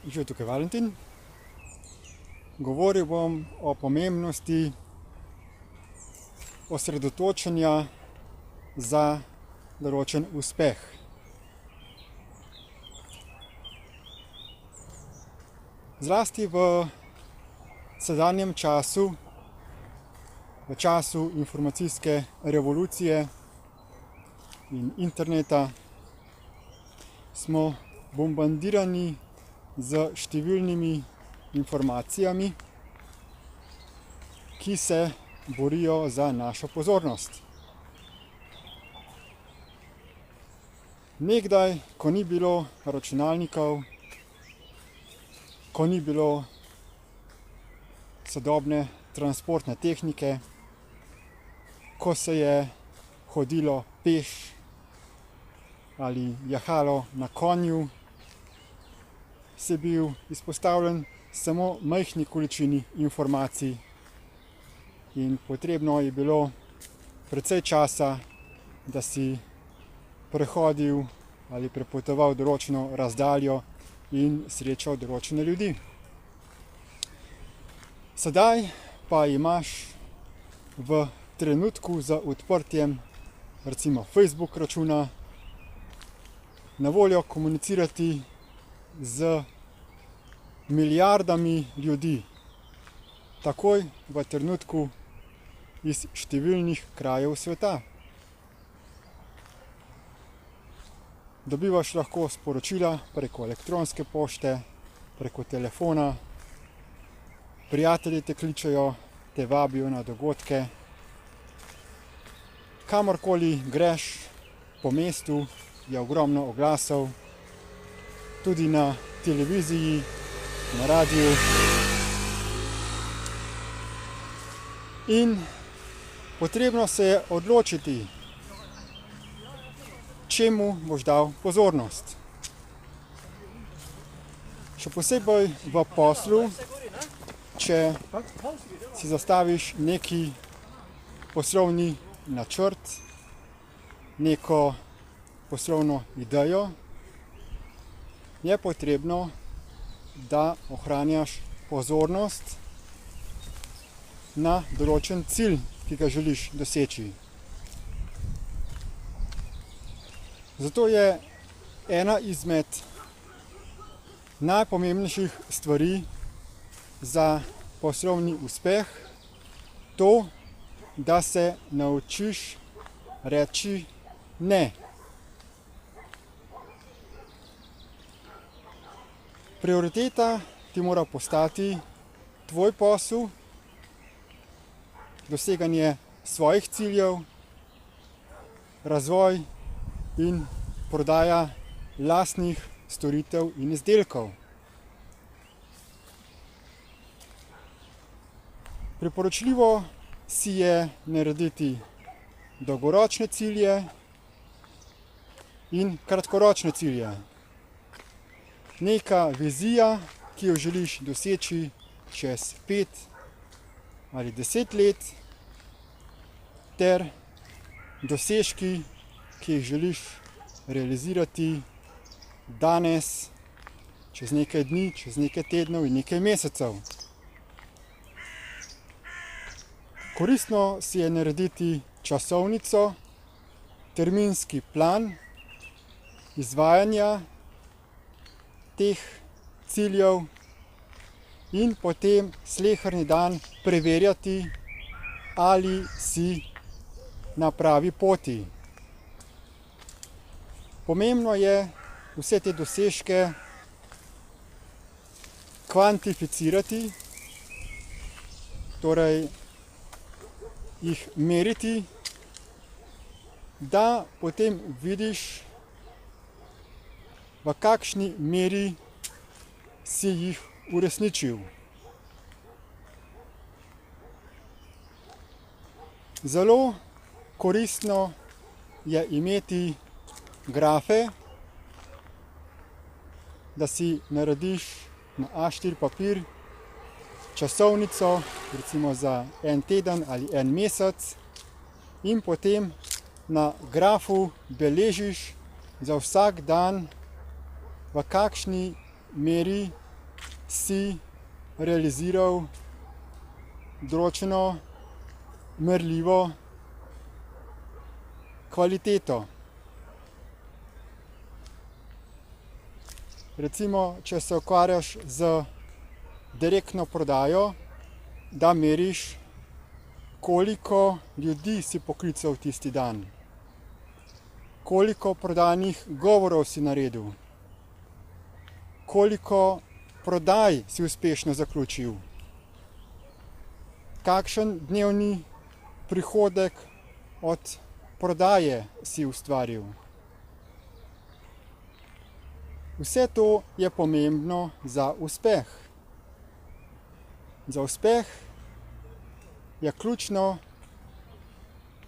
Živijo tukaj Valentin. Govoril bom o pomembnosti osredotočenja za določen uspeh. Zlasti v sedanjem času, v času informacijske revolucije in interneta, smo bombardirani z številnimi informacijami, ki se borijo za našo pozornost. Nekdaj, ko ni bilo računalnikov, ko ni bilo sodobne transportne tehnike, ko se je hodilo peš ali jahalo na konju, si bil izpostavljen samo majhni količini informacij in potrebno je bilo precej časa, da si prehodil ali prepotoval določeno razdaljo in srečal določene ljudi. Sedaj pa imaš v trenutku z odprtjem recimo Facebook računa na voljo komunicirati z milijardami ljudi, takoj v trenutku iz številnih krajev sveta. Dobivaš lahko sporočila preko elektronske pošte, preko telefona, prijatelji te kličejo, te vabijo na dogodke. Kamorkoli greš po mestu, je ogromno oglasov, tudi na televiziji, na radiju. In potrebno se je odločiti, čemu boš dal pozornost. Še posebej v poslu, če si zastaviš neki poslovni načrt, neko poslovno idejo, je potrebno, da ohranjaš pozornost na določen cilj, ki ga želiš doseči. Zato je ena izmed najpomembnejših stvari za poslovni uspeh to, da se naučiš reči ne. Prioriteta ti mora postati tvoj posel, doseganje svojih ciljev, razvoj in prodaja lastnih storitev in izdelkov. Priporočljivo si je narediti dolgoročne cilje in kratkoročne cilje. Neka vizija, ki jo želiš doseči čez 5 ali 10 let, ter dosežki, ki jih želiš realizirati danes, čez nekaj dni, čez nekaj tednov in nekaj mesecev. Koristno si je narediti časovnico, terminski plan izvajanja teh ciljev in potem sleherni dan preverjati, ali si na pravi poti. Pomembno je vse te dosežke kvantificirati, torej jih meriti, da potem vidiš, v kakšni meri si jih uresničil. Zelo koristno je imeti grafe, da si narediš na A4 papir časovnico, recimo za en teden ali en mesec, in potem na grafu beležiš za vsak dan, v kakšni meri si realiziral določeno merljivo kvaliteto. Recimo, če se ukvarjaš z direktno prodajo, da meriš, koliko ljudi si poklical tisti dan, koliko prodajnih govorov si naredil, koliko prodaj si uspešno zaključil, kakšen dnevni prihodek od prodaje si ustvaril. Vse to je pomembno za uspeh. Za uspeh je ključno,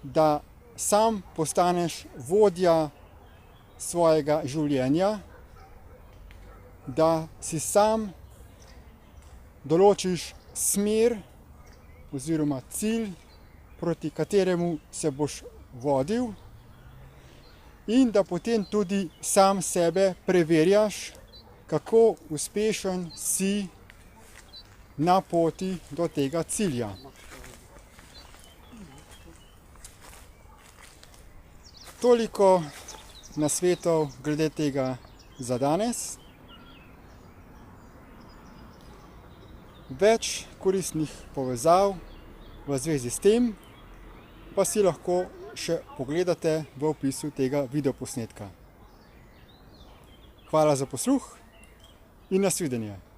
da sam postaneš vodja svojega življenja, da si sam določiš smer oziroma cilj, proti kateremu se boš vodil, in da potem tudi sam sebe preverjaš, kako uspešen si na poti do tega cilja. Toliko nasvetov glede tega za danes. Več koristnih povezav v zvezi s tem pa si lahko še pogledate v opisu tega videoposnetka. Hvala za posluh in nasvidenje!